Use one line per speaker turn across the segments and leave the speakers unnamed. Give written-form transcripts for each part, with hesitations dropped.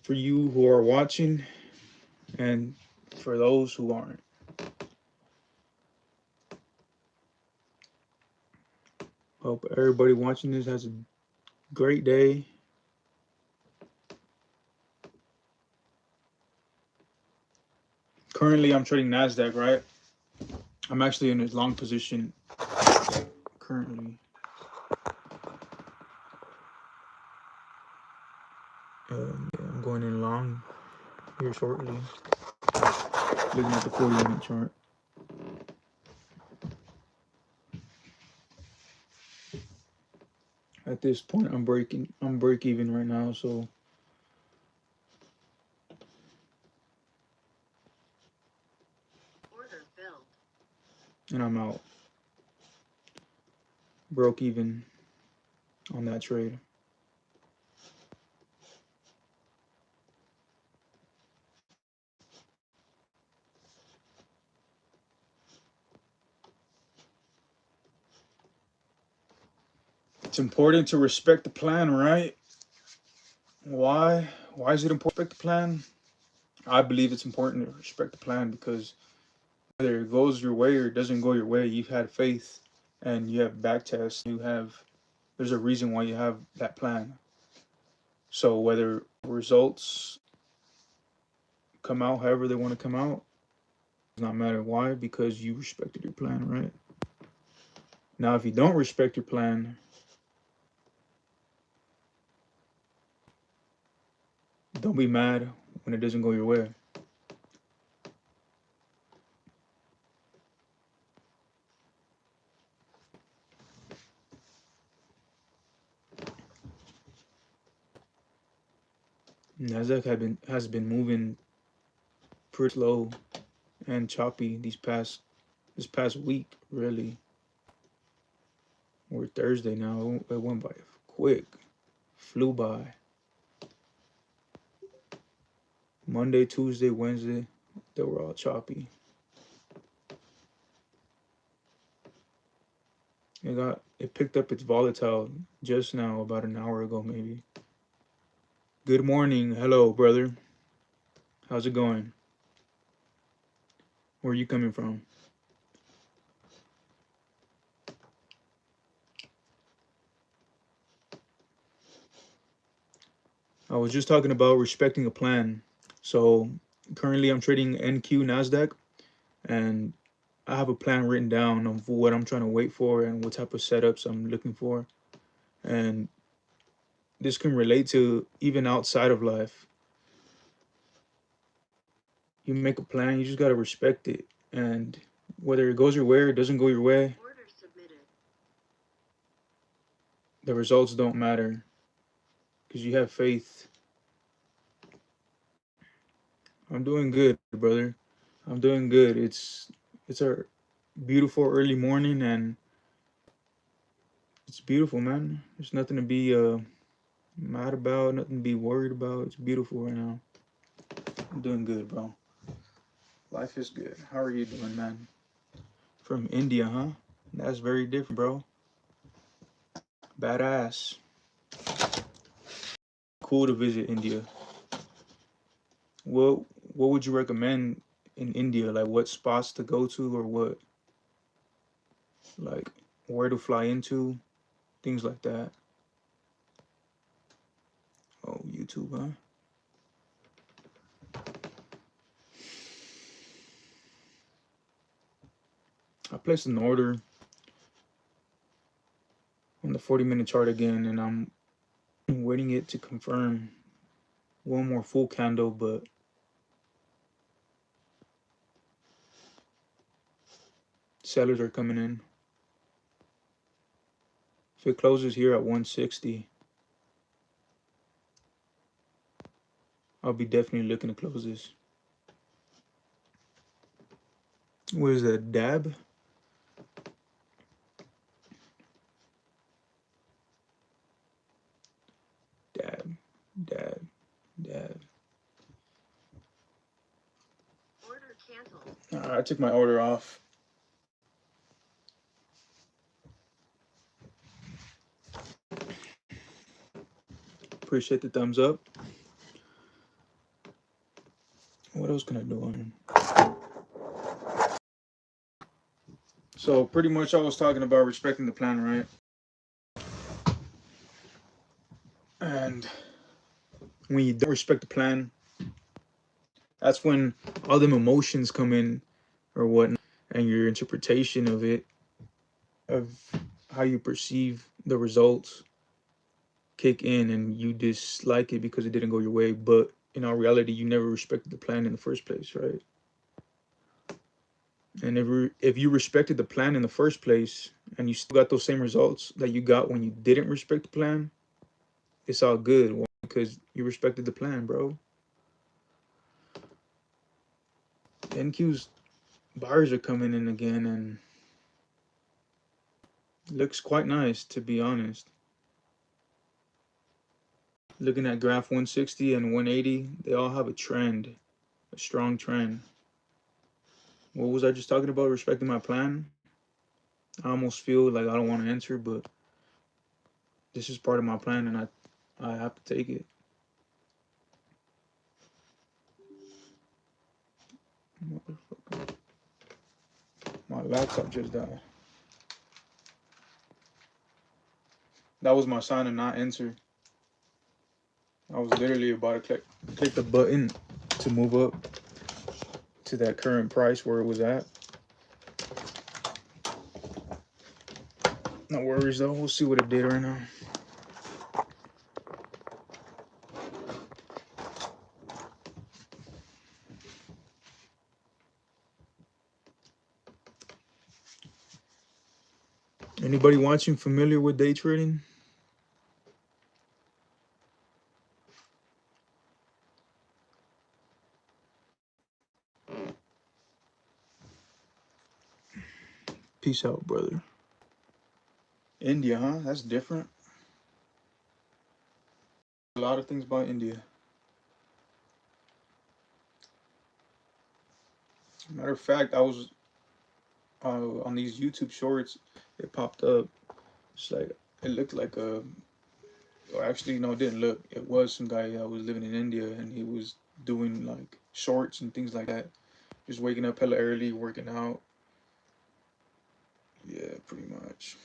for you who are watching and for those who aren't. Hope everybody watching this has a great day. Currently, I'm trading NASDAQ, right? I'm actually in a long position currently. Yeah, I'm going in long here shortly. Looking at the 40-minute chart. At this point, I'm break even right now, so
Order filled.
and I'm out. Broke even on that trade. It's important to respect the plan, right? Why? Why is it important to respect the plan? I believe it's important to respect the plan because whether it goes your way or it doesn't go your way, you've had faith and you have back tests. There's a reason why you have that plan. So whether results come out however they want to come out, it does not matter. Why? Because you respected your plan, right? Now, if you don't respect your plan, don't be mad when it doesn't go your way. Nasdaq has been moving pretty slow and choppy this past week, really. We're Thursday now. It went by quick, flew by. Monday, Tuesday, Wednesday, they were all choppy. It picked up its volatile just now, about an hour ago, maybe. Good morning, hello, brother. How's it going? Where are you coming from? I was just talking about respecting a plan. So currently, I'm trading NQ Nasdaq, and I have a plan written down of what I'm trying to wait for and what type of setups I'm looking for. And this can relate to even outside of life. You make a plan, you just gotta respect it. And whether it goes your way or it doesn't go your way,
Order submitted.
the results don't matter because you have faith. I'm doing good, brother. I'm doing good. It's a beautiful early morning and it's beautiful, man. There's nothing to be mad about, nothing to be worried about. It's beautiful right now. I'm doing good, bro. Life is good. How are you doing, man? From India, huh? That's very different, bro. Badass. Cool to visit India. What what would you recommend in India? Like what spots to go to or what like where to fly into, things like that. Oh, YouTube, huh? I placed an order on the 40-minute chart again and I'm waiting it to confirm one more full candle, but sellers are coming in. If it closes here at 160, I'll be definitely looking to close this. What is that, dab? Dab, dab, dab.
Order canceled.
I took my order off. Appreciate the thumbs up. What else can I do on him? So pretty much I was talking about respecting the plan, right? And when you don't respect the plan, that's when all them emotions come in or whatnot, and your interpretation of it, of how you perceive the results, kick in, and you dislike it because it didn't go your way. But in all reality, you never respected the plan in the first place, right? And if you respected the plan in the first place and you still got those same results that you got when you didn't respect the plan, it's all good. Why? Because you respected the plan, bro. NQ's buyers are coming in again, and looks quite nice, to be honest. Looking at graph 160 and 180, they all have a trend, a strong trend. What was I just talking about? Respecting my plan? I almost feel like I don't want to answer, but this is part of my plan, and I have to take it. Motherfucker. My laptop just died. That was my sign to not answer. I was literally about to click the button to move up to that current price where it was at. No worries though. We'll see what it did right now. Anybody watching familiar with day trading? Peace out, brother. India, huh? That's different. A lot of things about India. Matter of fact, I was on these YouTube shorts. It popped up. It's like it looked like a. Or actually, no, it didn't look. It was some guy that was living in India, and he was doing like shorts and things like that. Just waking up hella early, working out. Yeah, pretty much.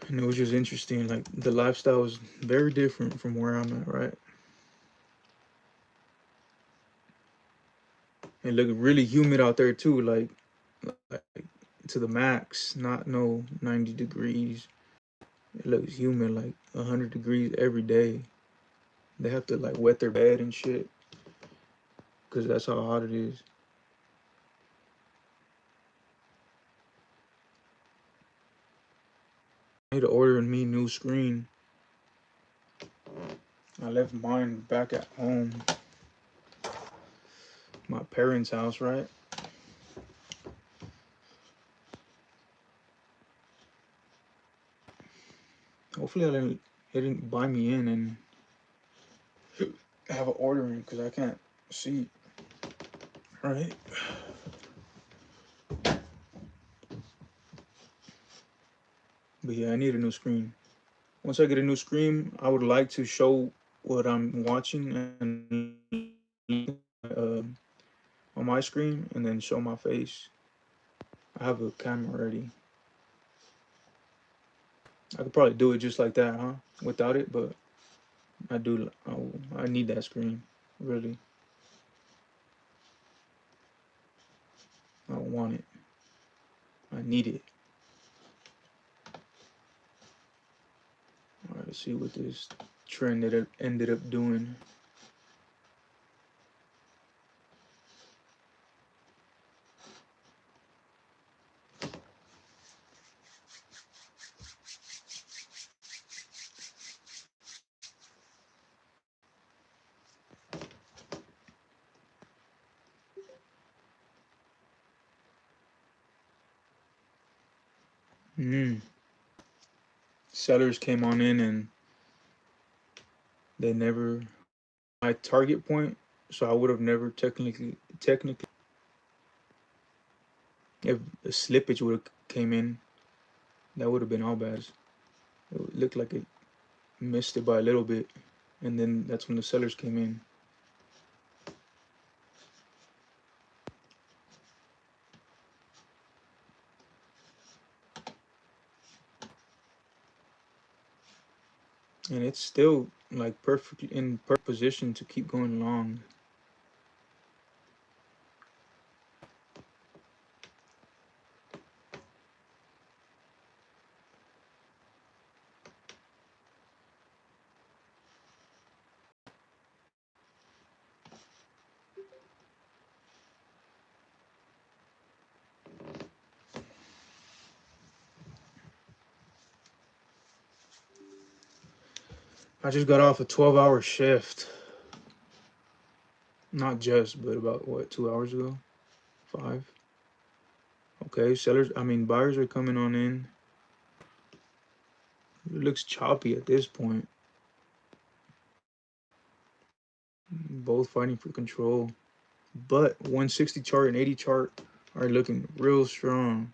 And it was just interesting. Like the lifestyle is very different from where I'm at, right? It looked really humid out there too, like to the max. Not no 90 degrees. It looks humid, like 100 degrees every day. They have to like wet their bed and shit, cause that's how hot it is. I need to order me a new screen. I left mine back at home, my parents' house, right? Hopefully, it didn't buy me in and have an ordering because I can't see, right? But yeah, I need a new screen. Once I get a new screen, I would like to show what I'm watching and on my screen, and then show my face. I have a camera ready. I could probably do it just like that, huh? Without it, but I do. I need that screen, really. I don't want it. I need it. All right, let's see what this trend that it ended up doing. Mm. Sellers came on in and they never my target point, so I would have never technically if the slippage would have came in, that would have been all bad. It looked like it missed it by a little bit. and then that's when the sellers came in. And it's still like perfectly in perfect position to keep going long. I just got off a 12-hour shift. Not just, but about what, 2 hours ago? 5. Okay, buyers are coming on in. It looks choppy at this point. Both fighting for control. But 160 chart and 80 chart are looking real strong.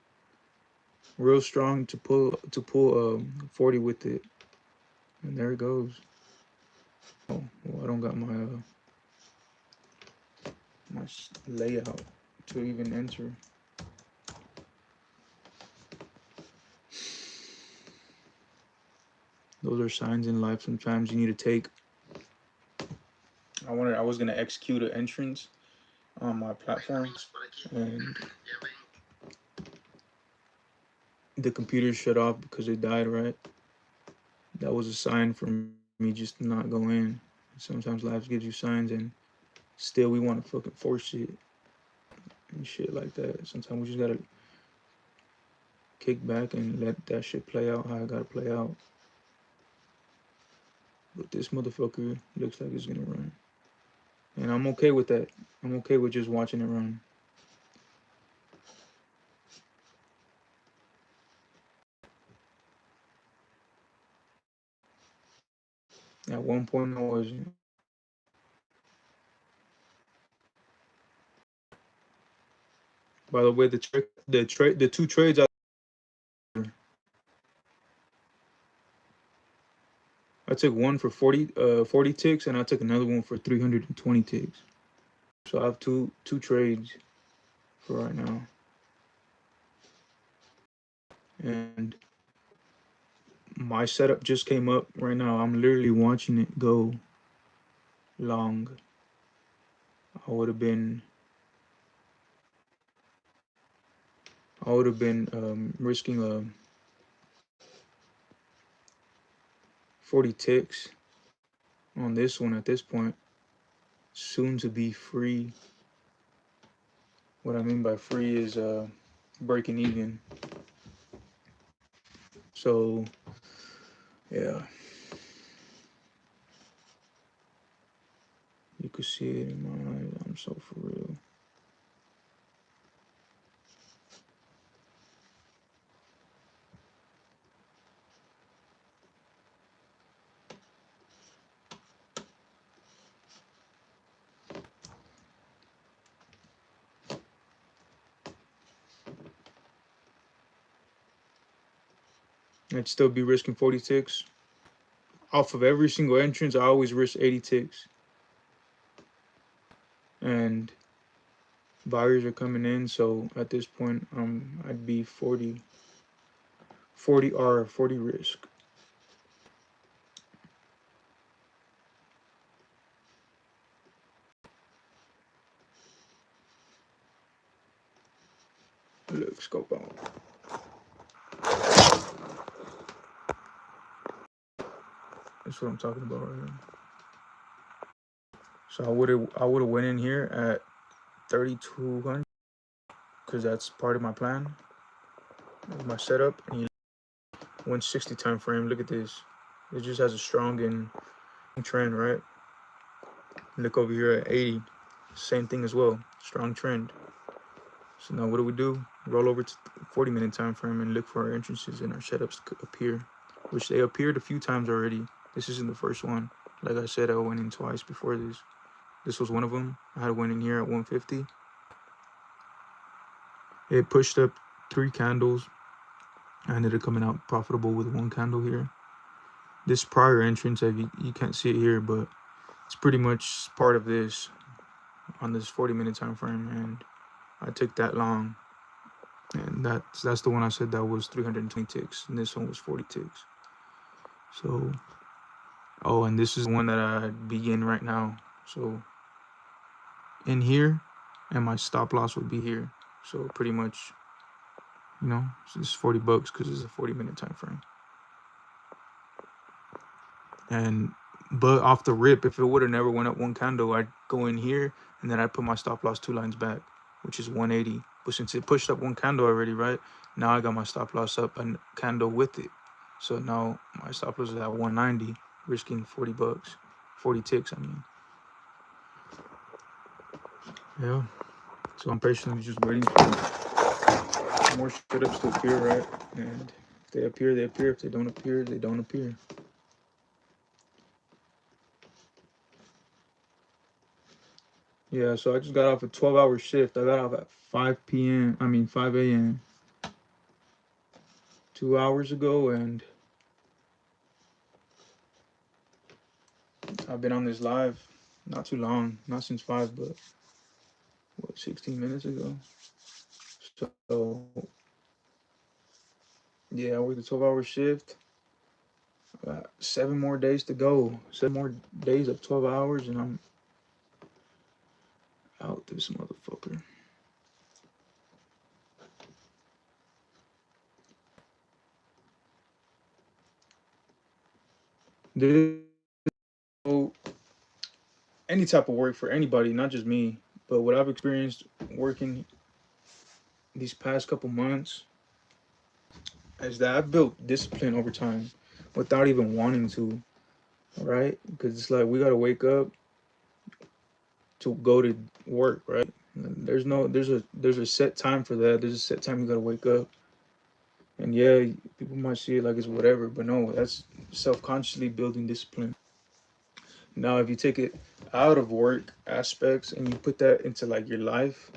Real strong to pull 40 with it. And there it goes. Oh, well, I don't got my layout to even enter. Those are signs in life sometimes you need to take. I was gonna execute an entrance on my platform, and the computer shut off because it died, right? That was a sign for me just to not go in. Sometimes life gives you signs, and still we want to fucking force it and shit like that. Sometimes we just gotta kick back and let that shit play out how it gotta play out. But this motherfucker looks like it's gonna run. And I'm okay with that. I'm okay with just watching it run. At one point I wasn't. By the way, the two trades I took one for 40 ticks, and I took another one for 320 ticks. So I have two trades for right now. And my setup just came up right now. I'm literally watching it go long. I would have been risking 40 ticks on this one at this point. Soon to be free. What I mean by free is breaking even. So yeah, you could see it in my eyes. I'm so for real. I'd still be risking 40 ticks. Off of every single entrance, I always risk 80 ticks. And buyers are coming in, so at this point, I'd be 40 R, 40 risk. Look, scope out. That's what I'm talking about right here. So I would have went in here at 3,200 because that's part of my plan, my setup. And 160 time frame. Look at this. It just has a strong and trend, right? Look over here at 80. Same thing as well. Strong trend. So now what do? Roll over to 40-minute time frame and look for our entrances and our setups to appear, which they appeared a few times already. This isn't the first one. Like I said, I went in twice before this. This was one of them. I had went in here at 150. It pushed up 3 candles. I ended up coming out profitable with 1 candle here. This prior entrance, you can't see it here, but it's pretty much part of this on this 40-minute time frame, and I took that long, and that's the one I said that was 320 ticks, and this one was 40 ticks. So, oh, and this is the one that I begin right now. So in here, and my stop loss would be here. So pretty much, it's just $40 because it's a 40-minute time frame. And but off the rip, if it would have never went up one candle, I'd go in here and then I'd put my stop loss 2 lines back, which is 180. But since it pushed up one candle already, right? Now I got my stop loss up a candle with it. So now my stop loss is at 190, risking $40, 40 ticks, I mean. Yeah. So I'm patiently just waiting for more setups to appear, right? And if they appear, they appear. If they don't appear, they don't appear. Yeah, so I just got off a 12-hour shift. I got off at 5 p.m. I mean 5 a.m. 2 hours ago, and I've been on this live not too long, not since 5, but what, 16 minutes ago. So yeah, I worked a 12-hour shift. I got 7 more days to go. 7 more days of 12 hours, and I'm out this motherfucker. This any type of work for anybody, not just me, but what I've experienced working these past couple months is that I've built discipline over time without even wanting to, right? Because it's like we gotta wake up to go to work, right? And there's a set time for that. There's a set time you gotta wake up. And yeah, people might see it like it's whatever, but no, that's self-consciously building discipline. Now, if you take it out of work aspects and you put that into like your life,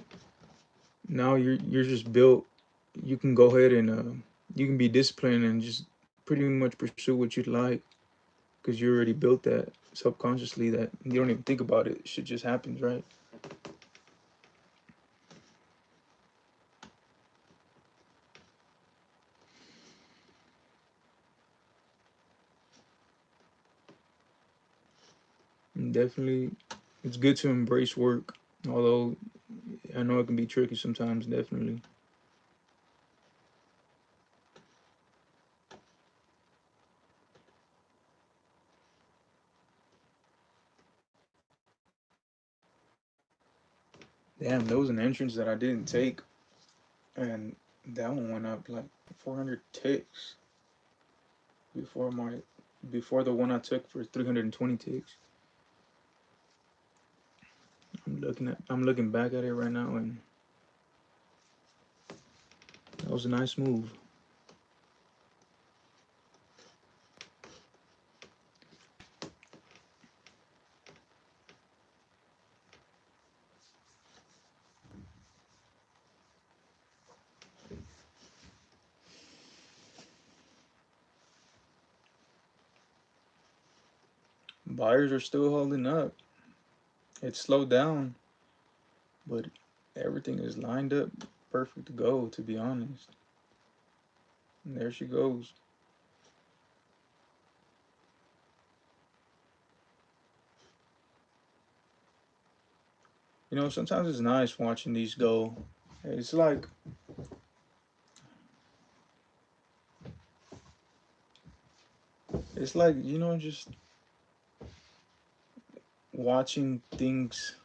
now you're just built. You can go ahead and you can be disciplined and just pretty much pursue what you'd like because you already built that subconsciously that you don't even think about it. Shit just happens, right? And definitely, it's good to embrace work, although I know it can be tricky sometimes. Definitely. Damn, there was an entrance that I didn't take, and that one went up like 400 ticks before my before the one I took for 320 ticks. I'm looking back at it right now, and that was a nice move. Buyers are still holding up. It slowed down, but everything is lined up perfect to go, to be honest. And there she goes. Sometimes it's nice watching these go. It's like just watching things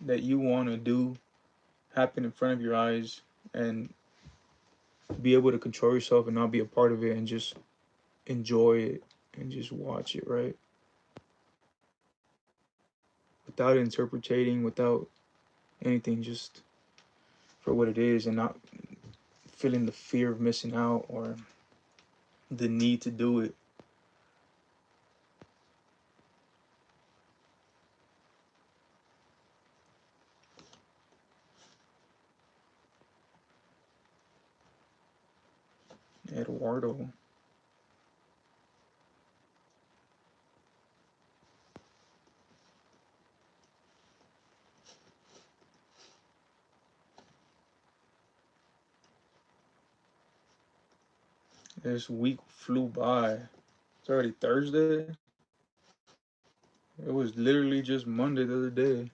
that you want to do happen in front of your eyes and be able to control yourself and not be a part of it and just enjoy it and just watch it, right? Without interpreting, without anything, just for what it is and not feeling the fear of missing out or the need to do it. Eduardo. This week flew by. It's already Thursday. It was literally just Monday the other day.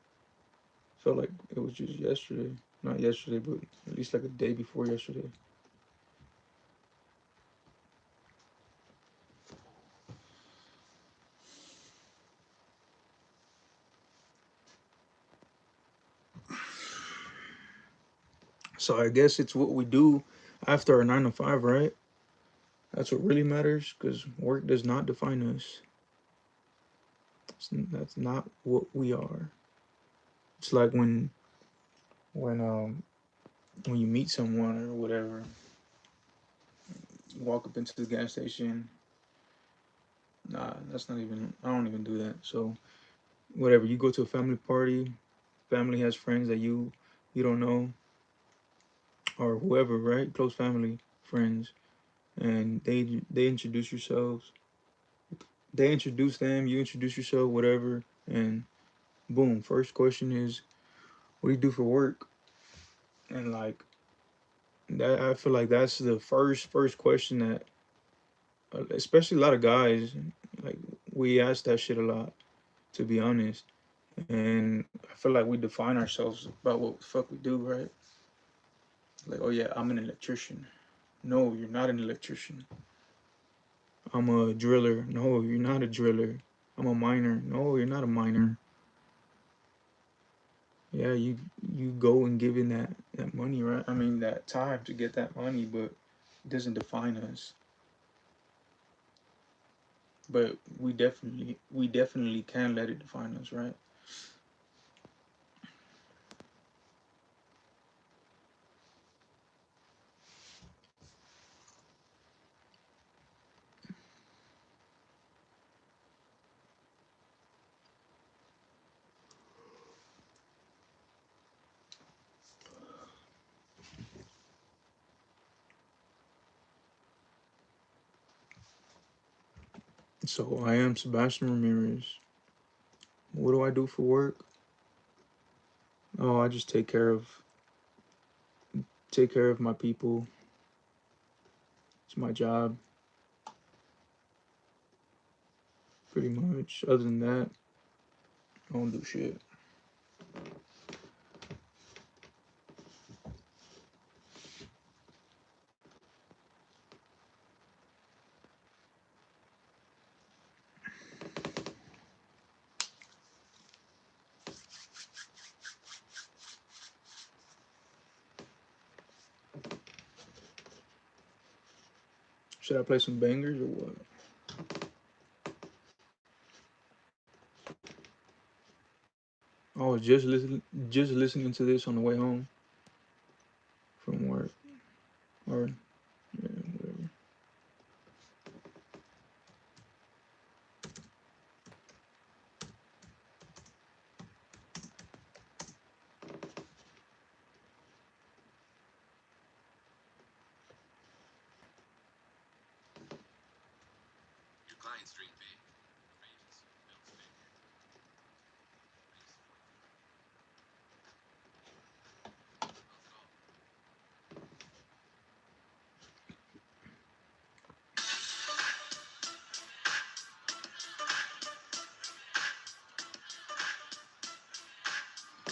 Felt like it was just yesterday. Not yesterday, but at least like a day before yesterday. So I guess it's what we do after our 9 to 5, right? That's what really matters because work does not define us. That's not what we are. It's like when when you meet someone or whatever, you walk up into the gas station. Nah, that's not even. I don't even do that. So whatever, you go to a family party. Family has friends that you don't know or whoever, right? Close family, friends, and they introduce yourselves. They introduce them. You introduce yourself, whatever, and boom. First question is, what do you do for work? And like that, I feel like that's the first question that, especially a lot of guys, like we ask that shit a lot, to be honest. And I feel like we define ourselves about what the fuck we do, right? Like, oh yeah, I'm an electrician. No, you're not an electrician. I'm a driller. No, you're not a driller. I'm a miner. No, you're not a miner. Yeah, you go and give in that money, right? I mean that time to get that money, but it doesn't define us. But we definitely can let it define us, right? So I am Sebastian Ramirez. What do I do for work? Oh, I just take care of my people. It's my job, pretty much. Other than that, I don't do shit. Should I play some bangers or what? I was just listening to this on the way home from work, or yeah, whatever.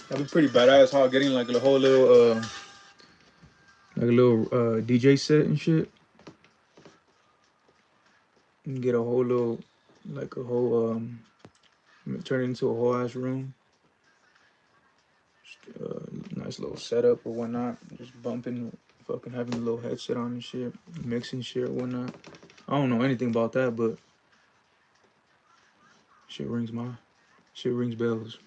That'd be pretty badass. How getting like a whole little like a little DJ set and shit, and get a whole little like a whole turn it into a whole ass room. Nice little setup or whatnot. Just bumping, fucking having a little headset on and shit, mixing shit or whatnot. I don't know anything about that, but shit rings my shit rings bells.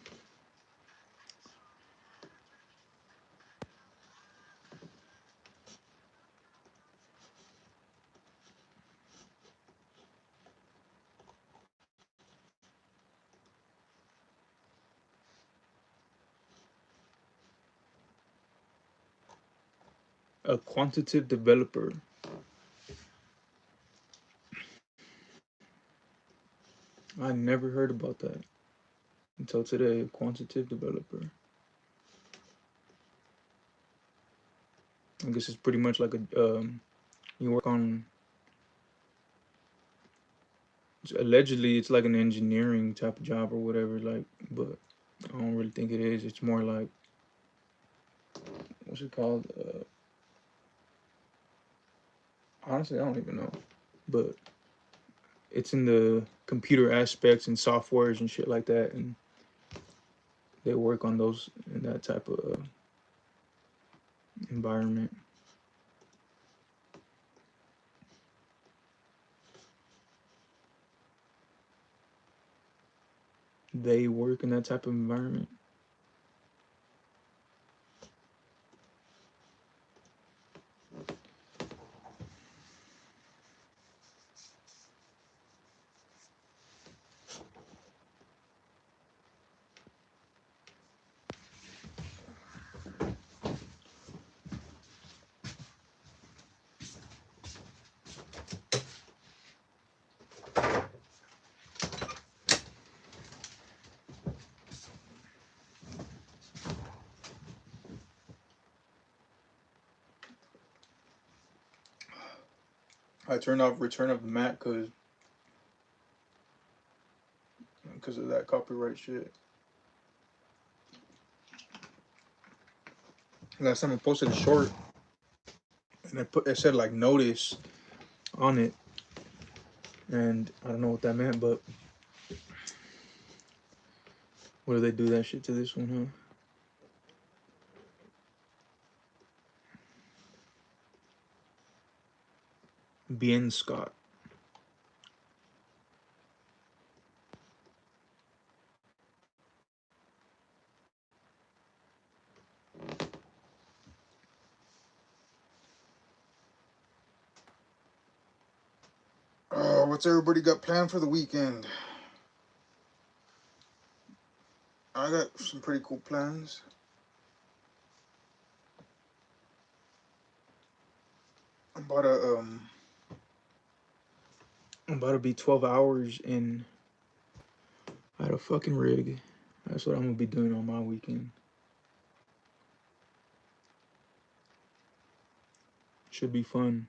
A quantitative developer. I never heard about that until today. A quantitative developer. I guess it's pretty much like a you work on Allegedly it's like an engineering type of job or whatever, like, but I don't really think it is. It's more like, what's it called? Honestly, I don't even know, but it's in the computer aspects and softwares and shit like that, and they work on those in that type of environment. They work in that type of environment. I turned off Return of the Mac because of that copyright shit. Last time I posted a short, and it said like notice on it, and I don't know what that meant, but what do they do that shit to this one, huh? Bien Scott. What's everybody got planned for the weekend? I got some pretty cool plans. I'm about to be 12 hours in at a fucking rig. That's what I'm gonna be doing on my weekend. Should be fun.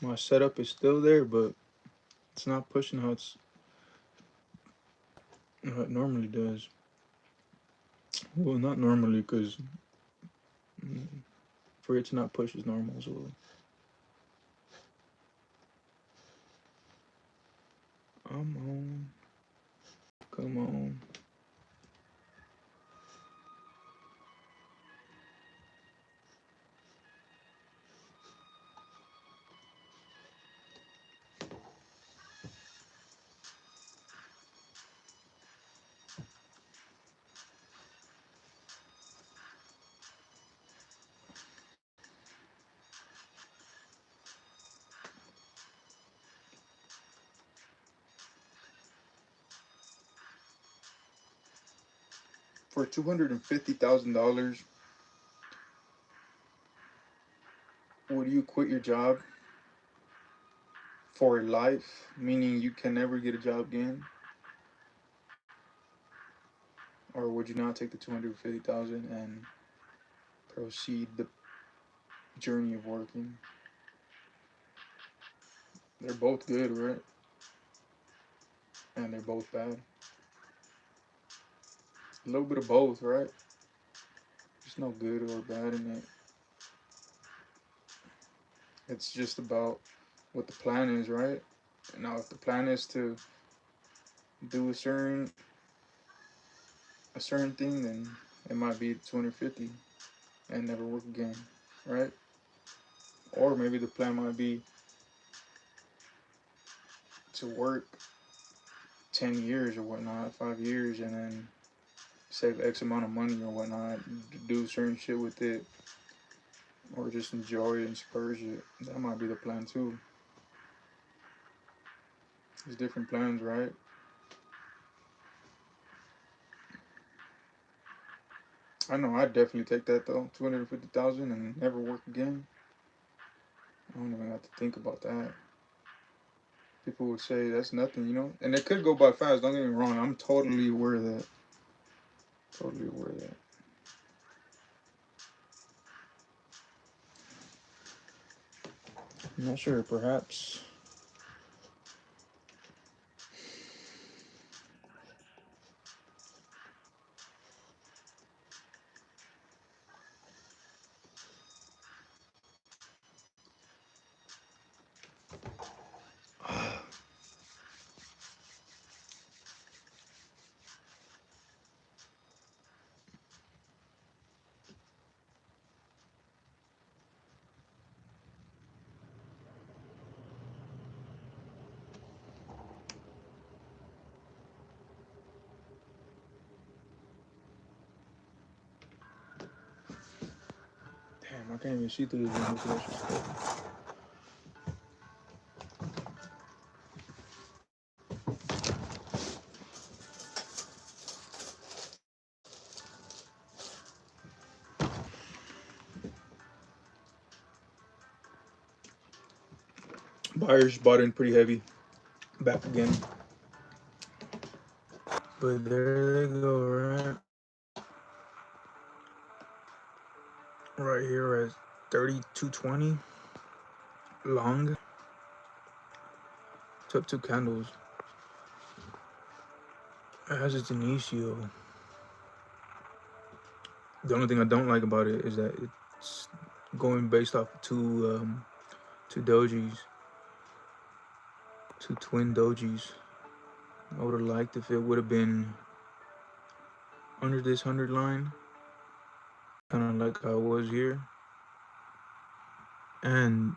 My setup is still there, but it's not pushing how it normally does. Well, not normally, because for it to not push is normal as well. I'm on. Come on. For $250,000, would you quit your job for life, meaning you can never get a job again, or would you not take the 250,000 and proceed the journey of working? They're both good, right? And they're both bad. A little bit of both, right? There's no good or bad in it. It's just about what the plan is, right? Now, if the plan is to do a certain thing, then it might be 250 and never work again, right? Or maybe the plan might be to work 10 years or whatnot, 5 years, and then save X amount of money or whatnot, do certain shit with it, or just enjoy it and splurge it. That might be the plan too. There's different plans, right? I know I'd definitely take that though. 250,000 and never work again. I don't even have to think about that. People would say that's nothing, you know? And it could go by fast, don't get me wrong. I'm totally aware of that. Totally aware of that. I'm not sure, perhaps. Damn, I can't even see through this window. That shit's crazy. Buyers bought in pretty heavy. Back again. But there they go, right? Right here at 3220 long. Took two candles. It has its initio. The only thing I don't like about it is that it's going based off of two dojis, two twin dojis. I would have liked if it would have been under this 100 line, kind of like how it was here. And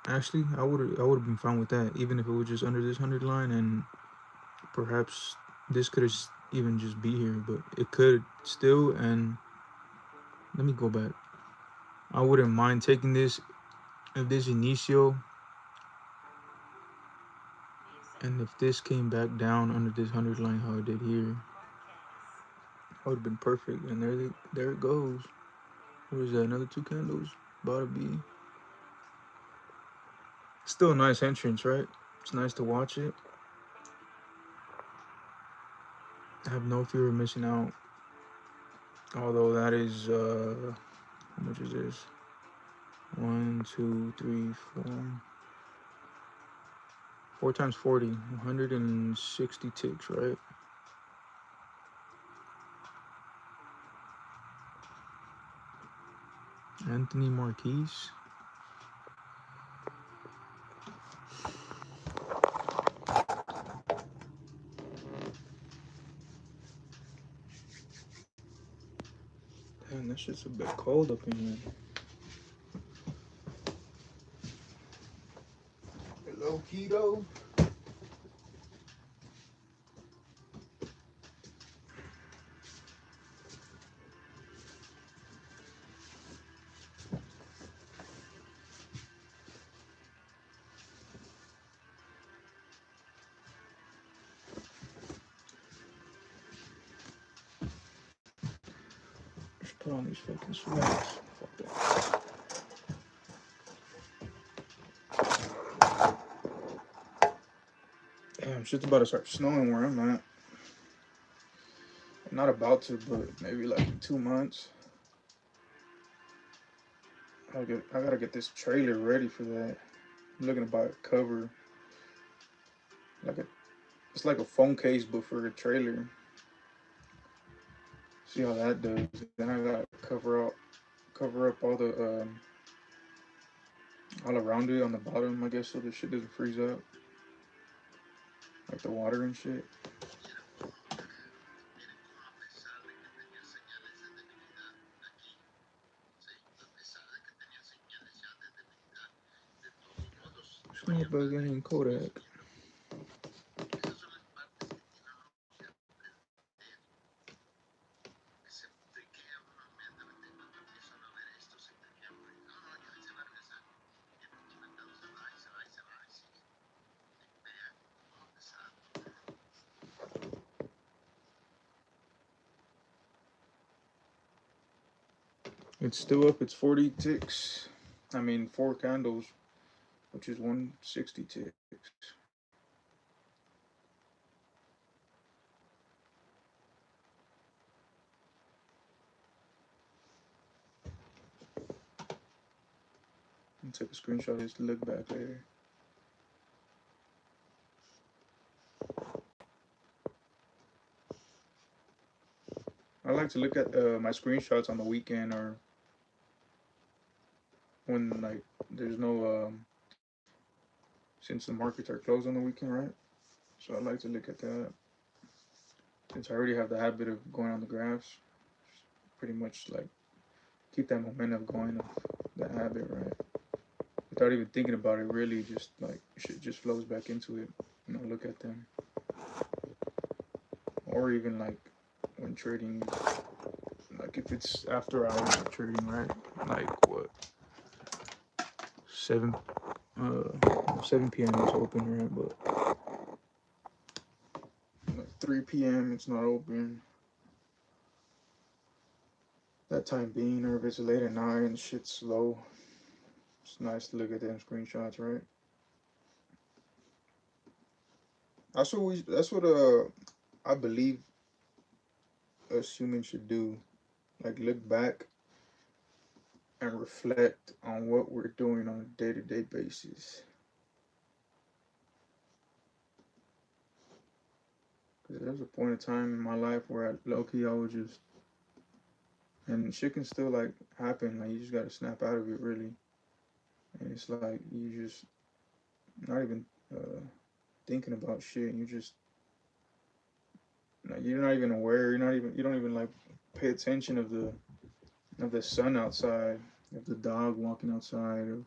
actually, I would have been fine with that, even if it was just under this 100 line, and perhaps this could have even just be here, but it could still. And let me go back. I wouldn't mind taking this if this initio, and if this came back down under this 100 line how it did here, that would have been perfect. And there it goes. What is that? Another two candles. About to be. Still a nice entrance, right? It's nice to watch it. I have no fear of missing out. Although that is how much is this? 1, 2, 3, 4. 4 times 40, 160 ticks, right? Anthony Marquise. Damn, that shit's a bit cold up in here. Hello, Keto. Let's put on these fucking sweats. Fuck that. Damn, shit's about to start snowing where I'm at. I'm not about to, but maybe like in 2 months. I gotta get this trailer ready for that. I'm looking to buy a cover, like a, it's like a phone case, but for a trailer. See how that does. Then I gotta cover up all around it on the bottom, I guess, so the shit doesn't freeze up, like the water and shit. Snowbug and Kodak. It's still up. It's 40 ticks. I mean, 4 candles, which is 160 ticks. I'll take a screenshot of this, look back later. I like to look at my screenshots on the weekend or when like there's no since the markets are closed on the weekend, right? So I like to look at that since I already have the habit of going on the graphs. Pretty much like keep that momentum going of that habit, right? Without even thinking about it, really, just like shit just flows back into it. Look at them, or even like when trading, like if it's after hours of trading, right? Like what 7 p.m. it's open, right? But like 3 p.m. it's not open. That time being, or if it's late at night and shit's slow, it's nice to look at them screenshots, right? That's what I believe us humans should do. Like look back and reflect on what we're doing on a day-to-day basis. Because there was a point in time in my life where low-key I was just, and shit can still like happen. Like you just gotta snap out of it, really. And it's like you just not even uh, thinking about shit. You just like you're not even aware. You don't even like pay attention of the sun outside, of the dog walking outside, of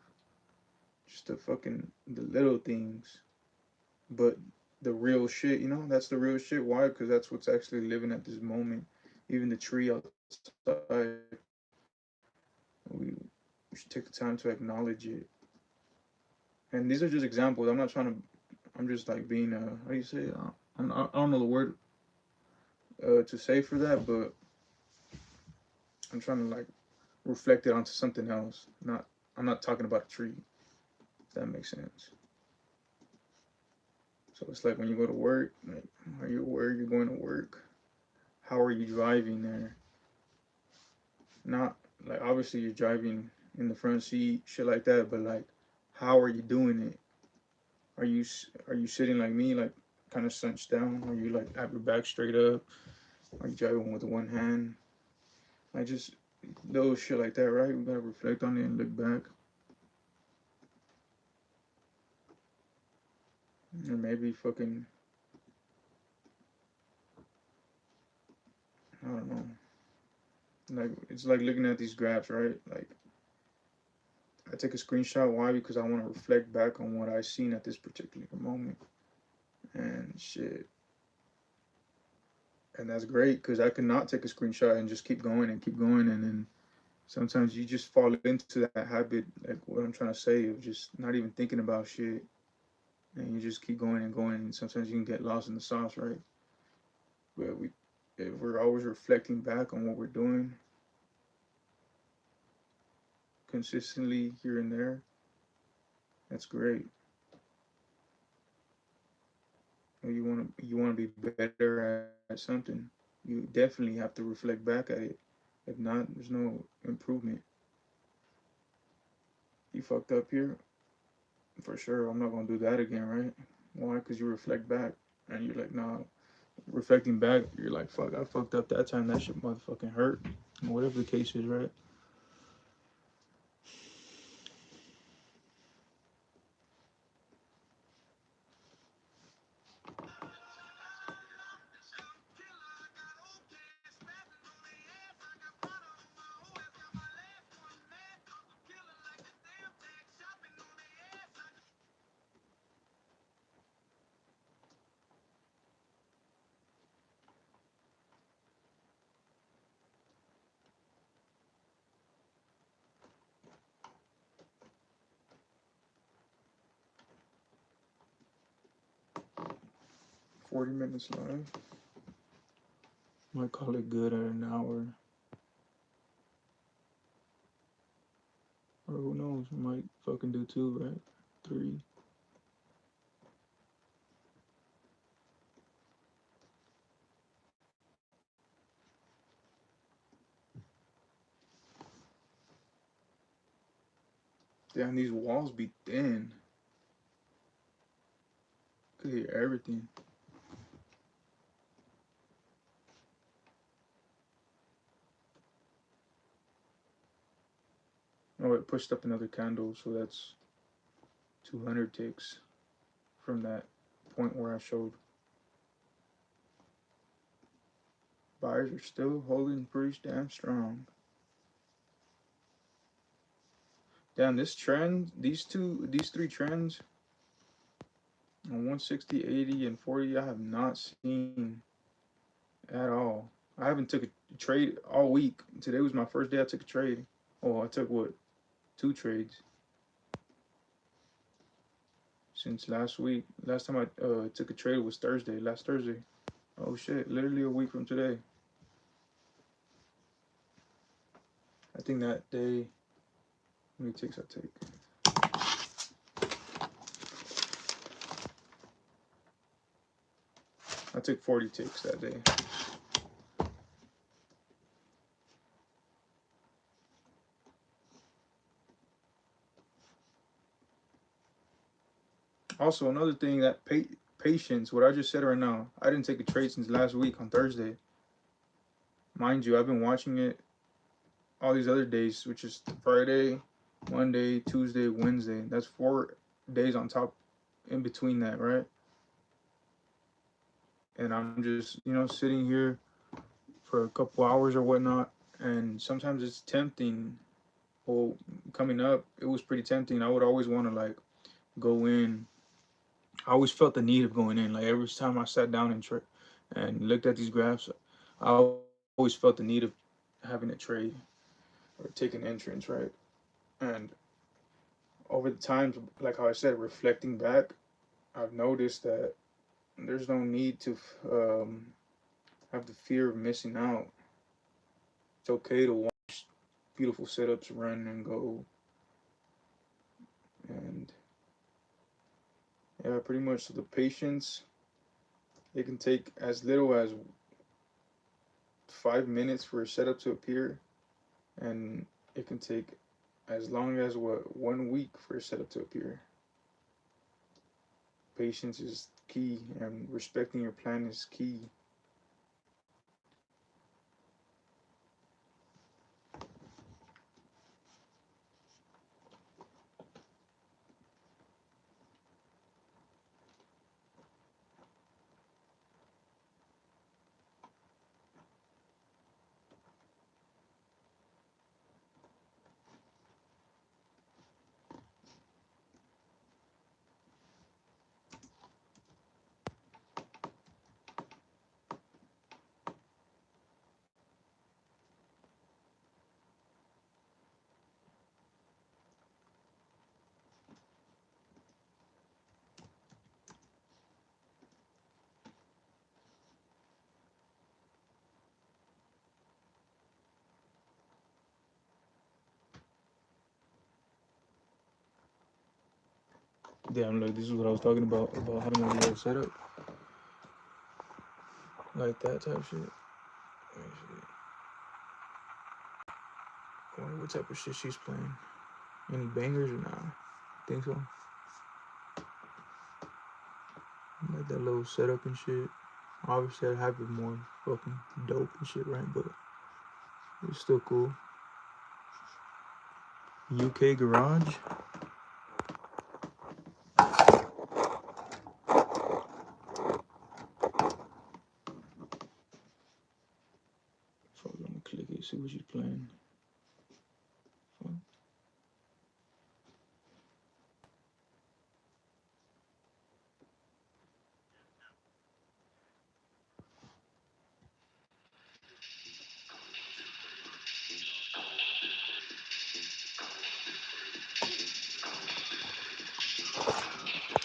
just the little things. But the real shit, that's the real shit. Why? Because that's what's actually living at this moment. Even the tree outside, we should take the time to acknowledge it. And these are just examples. I'm not trying to. I'm just like being how do you say? I don't know the word to say for that, but I'm trying to like reflect it onto something else. Not I'm not talking about a tree. If that makes sense. So it's like when you go to work, like, are you aware you're going to work? How are you driving there? Not like obviously you're driving in the front seat, shit like that, but like, how are you doing it? Are you sitting like me, like kind of slunched down? Are you like have your back straight up? Are you driving with one hand? I just little shit like that, right? We gotta reflect on it and look back, and maybe fucking I don't know. Like it's like looking at these graphs, right? Like I take a screenshot. Why? Because I want to reflect back on what I seen at this particular moment. And shit, and that's great because I can not take a screenshot and just keep going and keep going, and then sometimes you just fall into that habit, like what I'm trying to say, of just not even thinking about shit, and you just keep going and going, and sometimes you can get lost in the sauce, right? But if we're always reflecting back on what we're doing consistently here and there, that's great. You want to be better at something, you definitely have to reflect back at it. If not, there's no improvement. You fucked up here, for sure. I'm not gonna do that again, right? Why? Because you reflect back and you're like, nah. Reflecting back, you're like, fuck, I fucked up that time. That shit motherfucking hurt. Whatever the case is, right? 40 minutes live. Might call it good at an hour. Or who knows? We might fucking do 2, right? 3. Damn, these walls be thin. Could hear everything. Oh, it pushed up another candle, so that's 200 ticks from that point where I showed. Buyers are still holding pretty damn strong. Damn, this trend, these 3 trends on 160, 80, and 40, I have not seen at all. I haven't took a trade all week. Today was my first day I took a trade. Oh, I took what? 2 trades since last week. Last time I took a trade was Thursday, last Thursday. Oh shit, literally a week from today. I think that day, how many ticks I take? I took 40 ticks that day. Also, another thing, that patience, what I just said right now, I didn't take a trade since last week on Thursday. Mind you, I've been watching it all these other days, which is Friday, Monday, Tuesday, Wednesday. That's 4 days on top in between that, right? And I'm just, sitting here for a couple hours or whatnot. And sometimes it's tempting. Well, coming up, it was pretty tempting. I would always want to like go in. I always felt the need of going in. Like every time I sat down and looked at these graphs, I always felt the need of having a trade or take an entrance, right? And over the times, like how I said, reflecting back, I've noticed that there's no need to have the fear of missing out. It's okay to watch beautiful setups run and go, and yeah, pretty much the patience. It can take as little as 5 minutes for a setup to appear, and it can take as long as 1 week for a setup to appear. Patience is key, and respecting your plan is key. Damn, look, this is what I was talking about having a little setup like that type shit. I wonder what type of shit she's playing. Any bangers or nah? Think so? Like that little setup and shit. Obviously, I'd have it more fucking dope and shit, right? But it's still cool. UK Garage. Fuck, I'm gonna click it, see what she's playing. Fuck.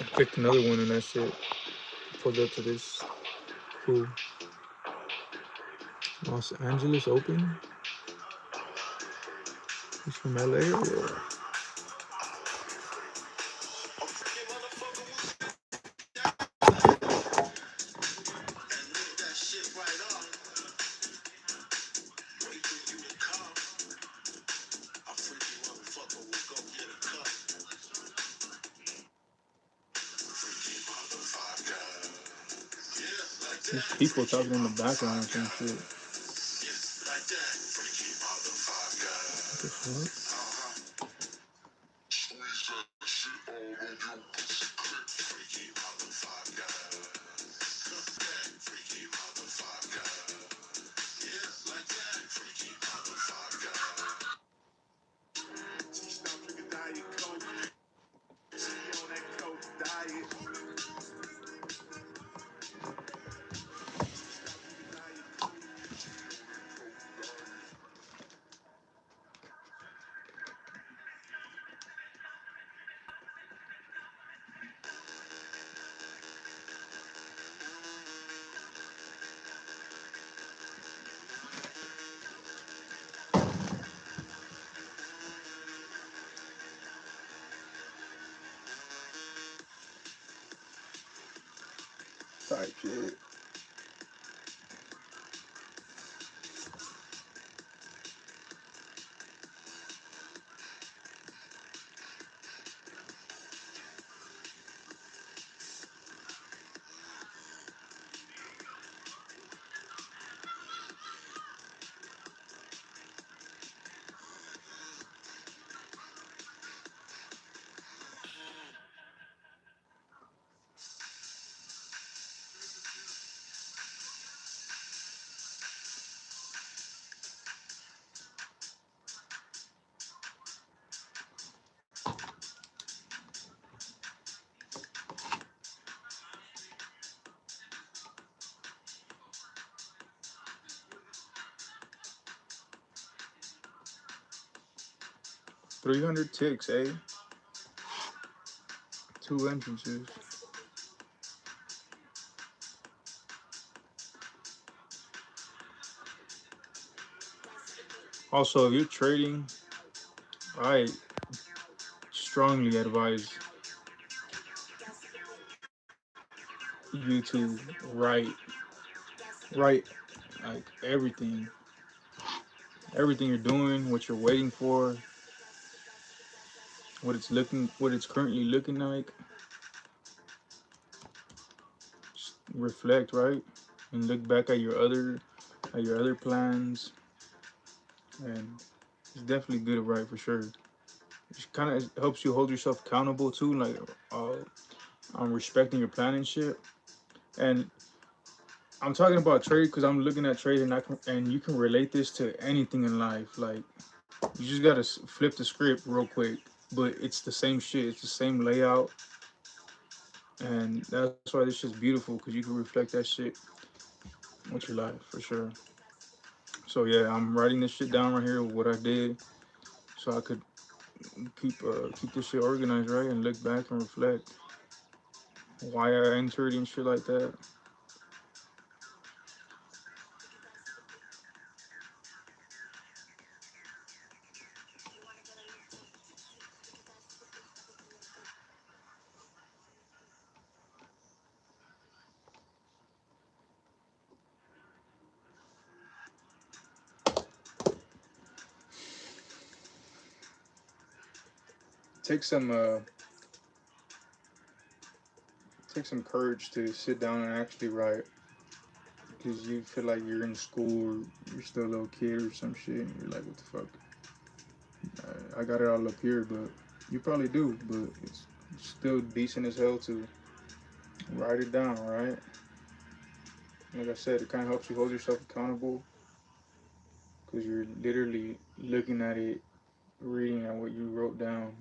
I picked another one and that shit pulled up to this cool Los Angeles Open. He's from LA or what? There's people talking in the background or some shit. What the fuck? Type shit. $300 ticks, eh? 2 entrances. Also, if you're trading, I strongly advise you to write like everything you're doing, what you're waiting for, what it's currently looking like. Just reflect, right, and look back at your other plans, and it's definitely good to write for sure. It kind of helps you hold yourself accountable too, like uh, on respecting your plan and shit. And I'm talking about trade because I'm looking at trade, and you can relate this to anything in life. Like you just gotta flip the script real quick, but it's the same shit. It's the same layout, and that's why this shit's beautiful because you can reflect that shit with your life for sure. So yeah, I'm writing this shit down right here, what I did, so I could keep this shit organized, right, and look back and reflect why I entered and shit like that. Take some uh, take some courage to sit down and actually write, because you feel like you're in school, or you're still a little kid or some shit, and you're like, what the fuck? I got it all up here, but you probably do, but it's still decent as hell to write it down, right? Like I said, it kind of helps you hold yourself accountable because you're literally looking at it, reading at what you wrote down,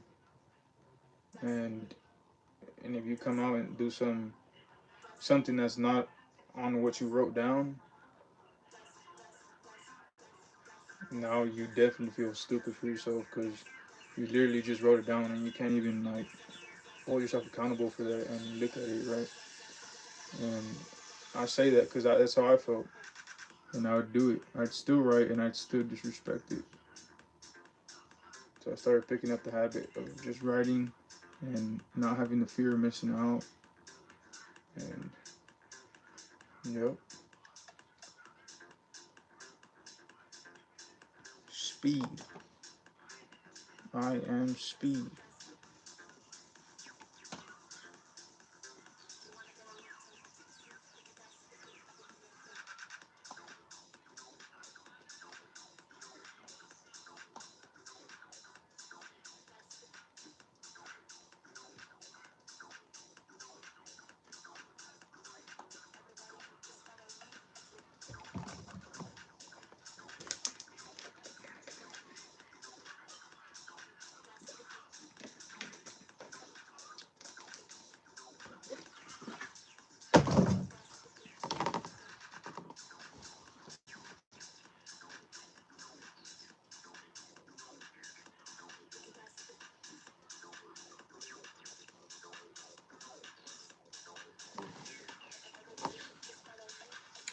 and if you come out and do something that's not on what you wrote down, now you definitely feel stupid for yourself because you literally just wrote it down and you can't even like hold yourself accountable for that and look at it, right? And I say that because that's how I felt, and I would do it. I'd still write and I'd still disrespect it. So I started picking up the habit of just writing and not having the fear of missing out. And yep, speed. I am speed.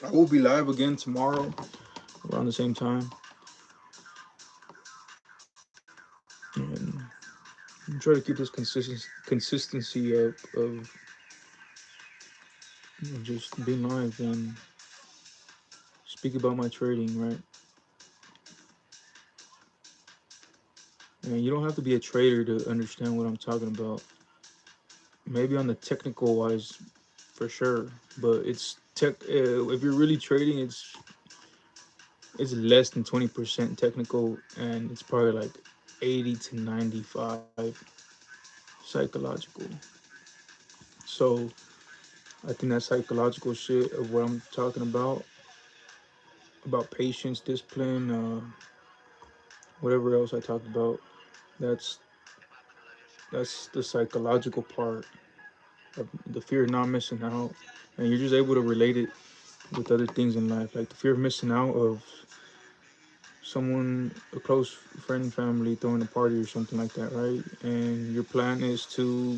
I will be live again tomorrow around the same time, and try to keep this consistency of just being live and speak about my trading, right? And you don't have to be a trader to understand what I'm talking about. Maybe on the technical wise, for sure, but it's tech. If you're really trading, it's less than 20% technical, and it's probably like 80 to 95 psychological. So I think that psychological shit of what I'm talking about patience, discipline, whatever else I talked about, that's that's the psychological part of the fear of not missing out, and you're just able to relate it with other things in life, like the fear of missing out of someone, a close friend, family throwing a party or something like that, right? And your plan is to,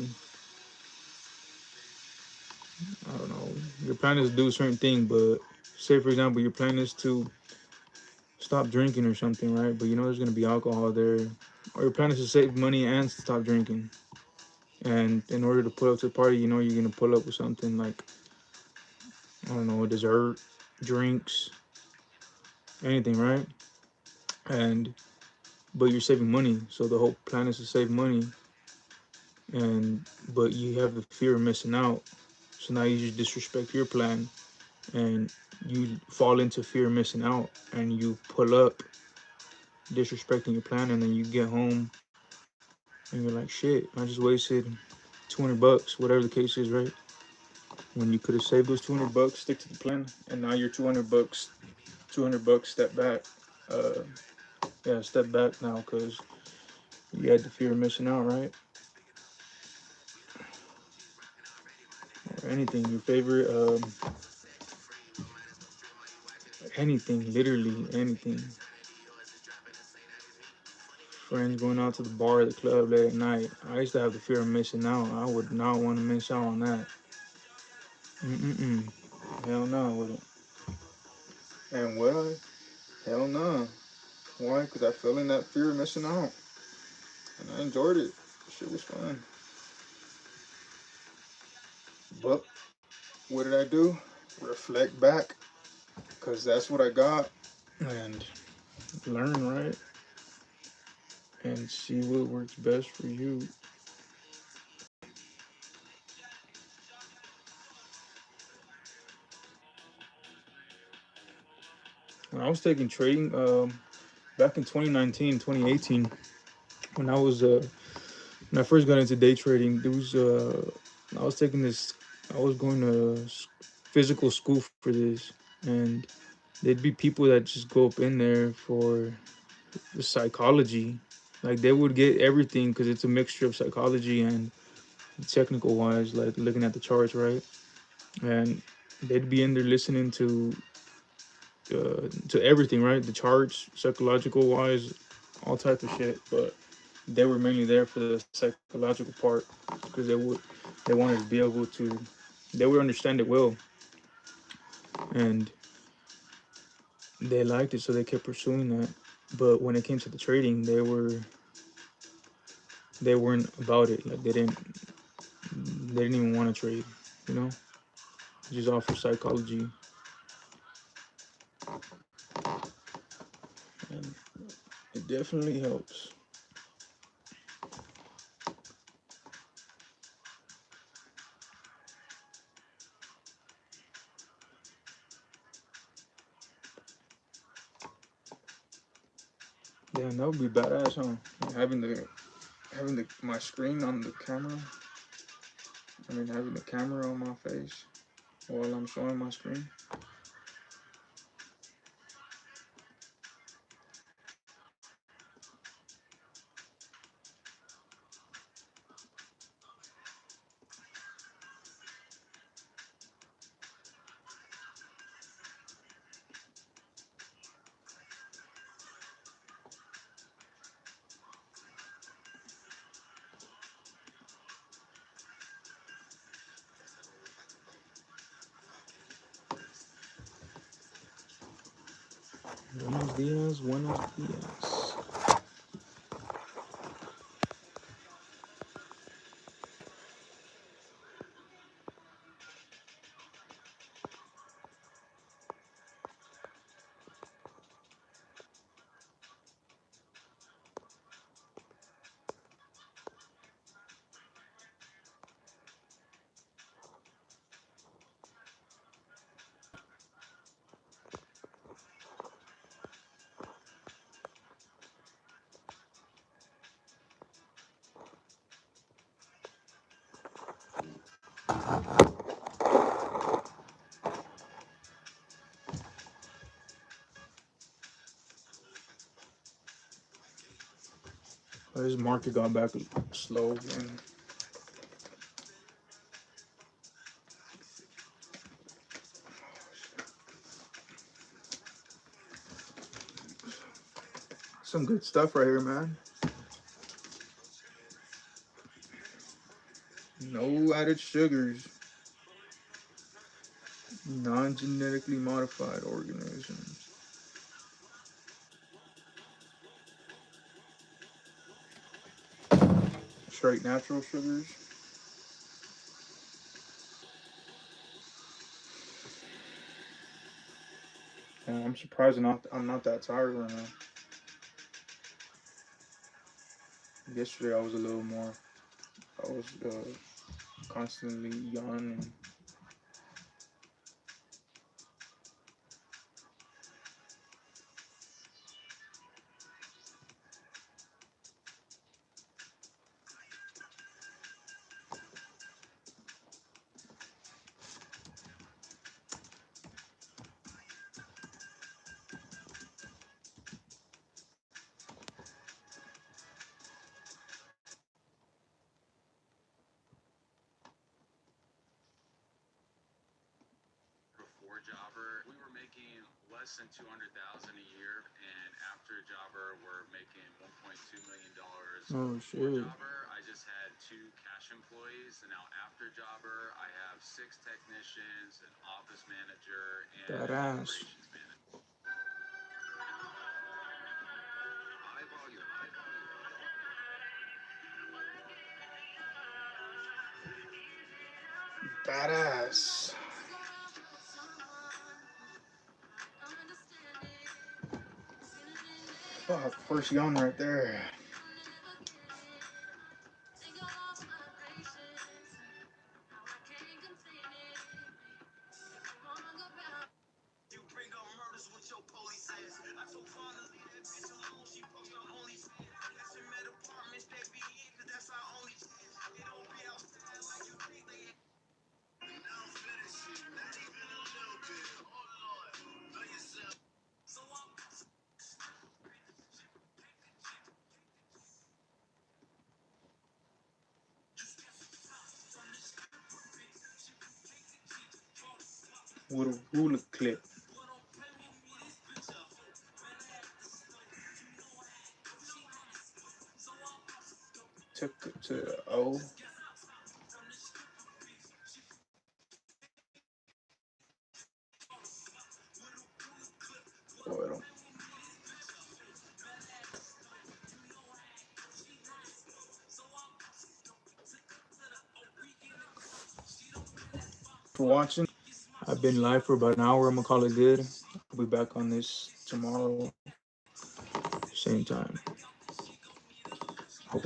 I don't know, your plan is to do a certain thing, but say for example, your plan is to stop drinking or something, right? But you know there's gonna be alcohol there, or your plan is to save money and stop drinking. And in order to pull up to the party, you know you're gonna pull up with something like, I don't know, dessert, drinks, anything, right? And but you're saving money, so the whole plan is to save money, and but you have the fear of missing out, so now you just disrespect your plan, and you fall into fear of missing out, and you pull up disrespecting your plan, and then you get home and you're like, shit, I just wasted $200, whatever the case is, right? When you could have saved those $200, stick to the plan, and now you're $200, step back. Uh, yeah, step back now because you had the fear of missing out, right? Or anything, your favorite, anything, literally anything. Friends going out to the bar or the club late at night. I used to have the fear of missing out. I would not want to miss out on that. Mm-mm-mm. Hell no, I wouldn't. And would I? Hell no. Why? Because I fell in that fear of missing out. And I enjoyed it. Shit was fun. But what did I do? Reflect back. Because that's what I got. And learn, right? And see what works best for you. When I was taking trading, back in 2019, 2018, when I was when I first got into day trading, there was I was taking this, I was going to physical school for this, and there'd be people that just go up in there for the psychology, like they would get everything because it's a mixture of psychology and technical wise, like looking at the charts, right? And they'd be in there listening to everything, right? The charts, psychological wise, all type of shit, but they were mainly there for the psychological part because they wanted to be able to, they would understand it well, and they liked it, so they kept pursuing that. But when it came to the trading, they weren't about it. Like they didn't even want to trade, you know, just offer psychology, and it definitely helps. Damn, that would be badass, huh? Having the my screen on the camera. I mean, having the camera on my face while I'm showing my screen. Buenos dias, buenos dias. This market got back slow again. Some good stuff right here, man. No added sugars. Non-genetically modified organisms. Straight natural sugars. I'm surprised I'm not that tired right now. Yesterday I was a little more. I was constantly yawning.
Before Jobber, we were making less than 200,000 a year, and after Jobber, we're making 1.2 million dollars.
Oh
Before
shit.
Jobber, I just had 2 cash employees, and now after Jobber, I have 6 technicians, an office manager, and an
Badass.
operations manager. High volume.
Badass. Fuck, first yawn right there. With a ruler clip. Took it to the O. Oil. For watching. I've been live for about an hour. I'm gonna call it good. I'll be back on this tomorrow, same time.